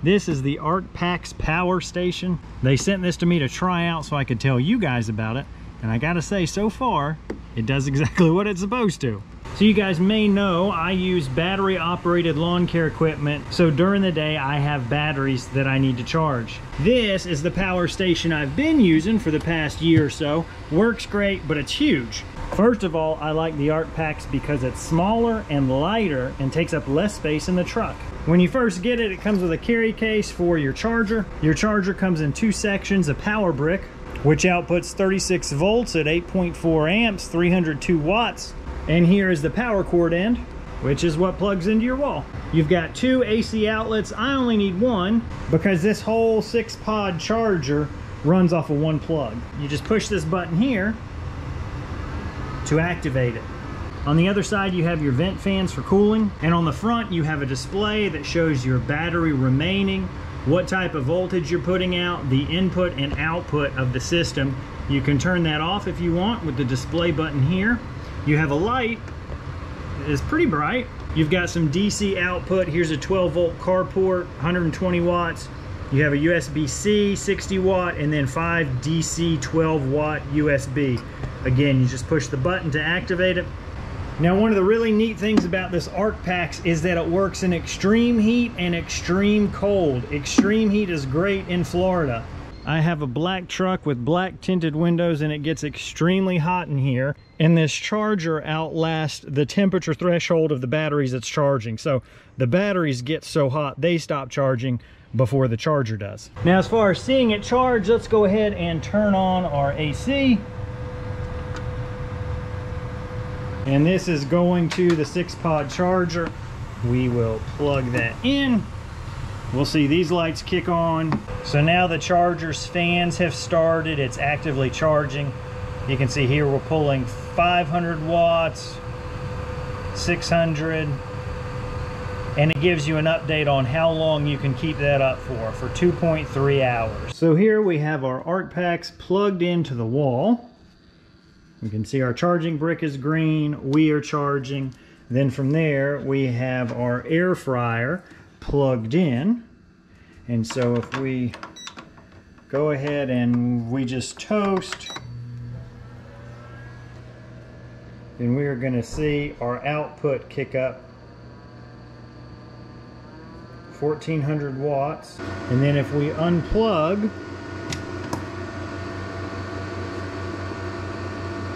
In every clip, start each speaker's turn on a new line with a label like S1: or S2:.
S1: This is the Arkpax power station. They sent this to me to try out so I could tell you guys about it. And I gotta say, so far, it does exactly what it's supposed to. So you guys may know I use battery operated lawn care equipment. So during the day, I have batteries that I need to charge. This is the power station I've been using for the past year or so. Works great, but it's huge. First of all, I like the Arkpax because it's smaller and lighter and takes up less space in the truck. When you first get it, it comes with a carry case for your charger. Your charger comes in 2 sections, a power brick, which outputs 36 volts at 8.4 amps, 302 watts. And here is the power cord end, which is what plugs into your wall. You've got 2 AC outlets. I only need 1 because this whole 6-pod charger runs off of 1 plug. You just push this button here to activate it. On the other side, you have your vent fans for cooling. And on the front, you have a display that shows your battery remaining, what type of voltage you're putting out, the input and output of the system. You can turn that off if you want with the display button here. You have a light that is pretty bright. You've got some DC output. Here's a 12-volt car port, 120 watts. You have a USB-C, 60 watt, and then 5 DC 12-watt USB. Again, you just push the button to activate it. Now, one of the really neat things about this Arkpax is that it works in extreme heat and extreme cold. Extreme heat is great in Florida. I have a black truck with black tinted windows and it gets extremely hot in here. And this charger outlasts the temperature threshold of the batteries it's charging. So the batteries get so hot, they stop charging before the charger does. Now, as far as seeing it charge, let's go ahead and turn on our AC. And this is going to the 6-pod charger. We will plug that in. We'll see these lights kick on. So now the charger's fans have started. It's actively charging. You can see here we're pulling 500 watts, 600, and it gives you an update on how long you can keep that up for 2.3 hours. So here we have our Arkpax plugged into the wall. You can see our charging brick is green, we are charging. Then from there, we have our air fryer plugged in. And so if we go ahead and we just toast, then we are going to see our output kick up 1400 watts. And then if we unplug,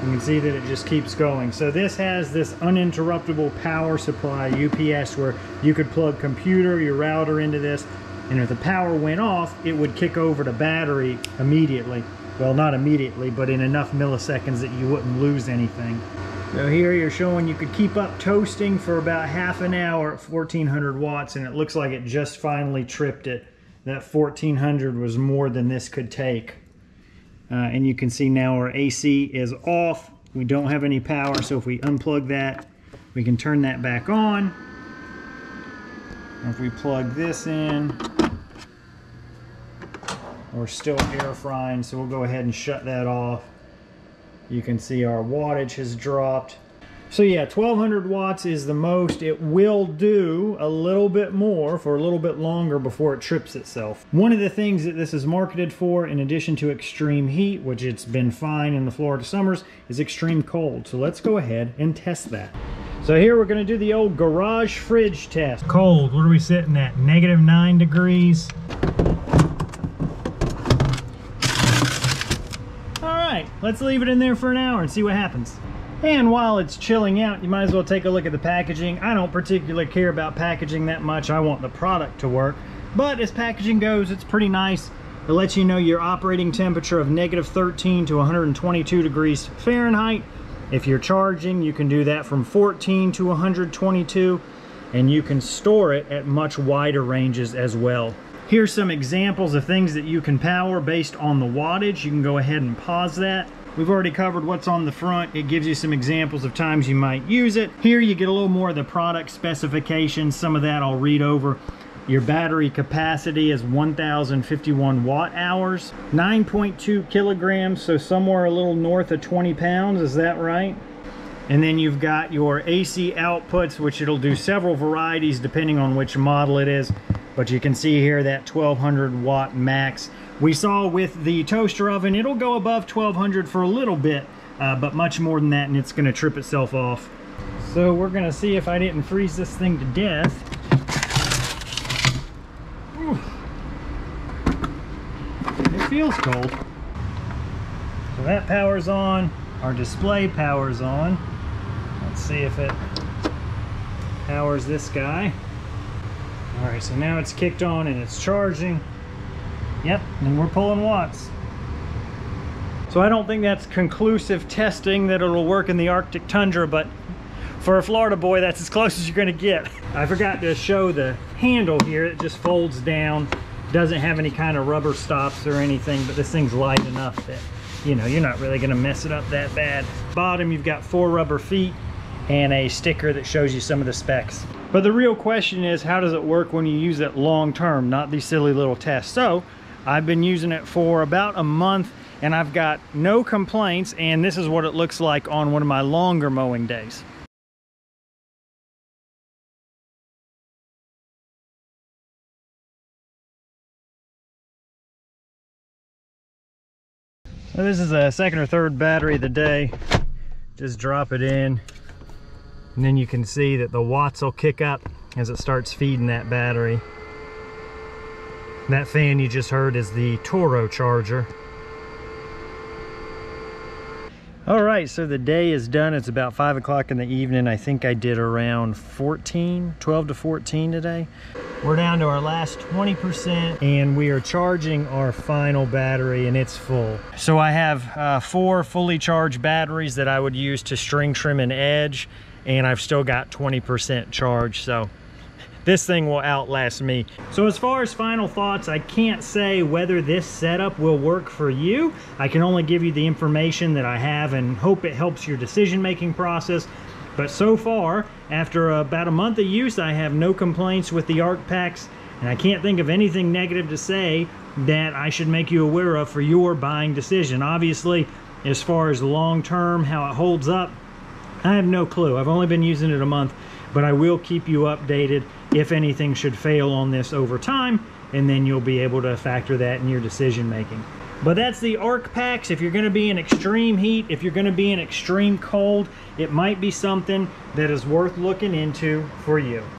S1: you can see that it just keeps going. So this has this uninterruptible power supply, UPS, where you could plug computer, your router into this, and if the power went off, it would kick over to battery immediately. Well, not immediately, but in enough milliseconds that you wouldn't lose anything. So here you're showing you could keep up toasting for about half an hour at 1400 watts, and it looks like it just finally tripped it. That 1400 was more than this could take. And you can see now our AC is off. We don't have any power, so if we unplug that, we can turn that back on. If we plug this in, we're still air frying, so we'll go ahead and shut that off. You can see our wattage has dropped. So yeah, 1200 watts is the most. It will do a little bit more for a little bit longer before it trips itself. One of the things that this is marketed for, in addition to extreme heat, which it's been fine in the Florida summers, is extreme cold. So let's go ahead and test that. So here we're going to do the old garage fridge test. Cold, what are we sitting at? -9 degrees. All right, let's leave it in there for an hour and see what happens. And while it's chilling out, you might as well take a look at the packaging. I don't particularly care about packaging that much. I want the product to work. But as packaging goes, it's pretty nice. It lets you know your operating temperature of -13 to 122 degrees Fahrenheit. If you're charging, you can do that from 14 to 122. And you can store it at much wider ranges as well. Here's some examples of things that you can power based on the wattage. You can go ahead and pause that. We've already covered what's on the front. It gives you some examples of times you might use it. Here you get a little more of the product specifications. Some of that I'll read over. Your battery capacity is 1051 watt hours, 9.2 kilograms, so somewhere a little north of 20 pounds, is that right? And then you've got your AC outputs, which it'll do several varieties depending on which model it is. but you can see here that 1200 watt max. We saw with the toaster oven, it'll go above 1200 for a little bit, but much more than that, and it's going to trip itself off. So we're going to see if I didn't freeze this thing to death. Ooh. It feels cold. So that power's on. Our display power's on. Let's see if it powers this guy. All right, so now it's kicked on and it's charging. Yep, and we're pulling watts. So I don't think that's conclusive testing that it'll work in the Arctic tundra, but for a Florida boy, that's as close as you're gonna get. I forgot to show the handle here. It just folds down. Doesn't have any kind of rubber stops or anything, but this thing's light enough that, you know, you're not really gonna mess it up that bad. Bottom, you've got 4 rubber feet and a sticker that shows you some of the specs. But the real question is, how does it work when you use it long term, not these silly little tests? So I've been using it for about a month and I've got no complaints, and this is what it looks like on one of my longer mowing days. So this is a second or third battery of the day. Just drop it in, and then you can see that the watts will kick up as it starts feeding that battery. That fan you just heard is the Toro charger. All right, so the day is done. It's about 5 o'clock in the evening. I think I did around 12 to 14 today. We're down to our last 20% and we are charging our final battery and it's full. So I have 4 fully charged batteries that I would use to string trim an edge, and I've still got 20% charge. So this thing will outlast me. So as far as final thoughts, I can't say whether this setup will work for you. I can only give you the information that I have and hope it helps your decision-making process. But so far, after about a month of use, I have no complaints with the Arkpax, and I can't think of anything negative to say that I should make you aware of for your buying decision. Obviously, as far as long-term, how it holds up, I have no clue. I've only been using it a month, but I will keep you updated if anything should fail on this over time, and then you'll be able to factor that in your decision making. But that's the Arkpax. If you're going to be in extreme heat, if you're going to be in extreme cold, it might be something that is worth looking into for you.